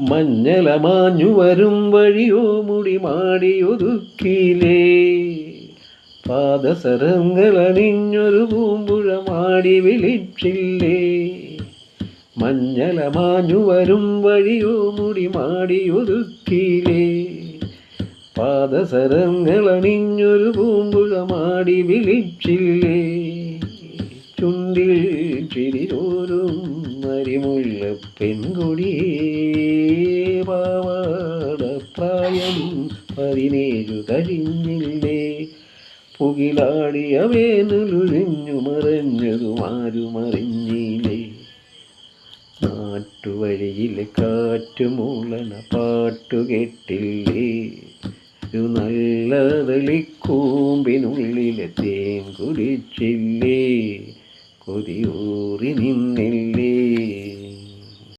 മഞ്ഞല മാഞ്ഞു വരും വഴിയോ മുടി മാടിയൊതുക്കിലേ, പാദസരങ്ങളണിഞ്ഞൊരു പൂമ്പുഴ മാടി വിളിച്ചില്ലേ. മഞ്ഞല മാഞ്ഞു വരും വഴിയോ മുടി മാടിയൊതുക്കിലേ, പാദസരങ്ങളണിഞ്ഞൊരു പൂമ്പുഴ മാടി വിളിച്ചില്ലേ. ചുണ്ടിൽ ചിരിതോറും മരിമുള്ള പെൺകൊടിയേ, പാവാട പ്രായം 17 കഴിഞ്ഞില്ലേ. പുകിലാടിയ വേനലൊഴിഞ്ഞു മറഞ്ഞതും ആരുമറിഞ്ഞില്ലേ. നാട്ടുവഴിയിലെ കാറ്റു മൂളണ പാട്ടുകെട്ടില്ലേ, ഒരു നല്ല തെളിക്കൂമ്പിനുള്ളിലെ തേൻ കുടിച്ചില്ലേ. കൊതിയൂറി നിന്നില്ലേ.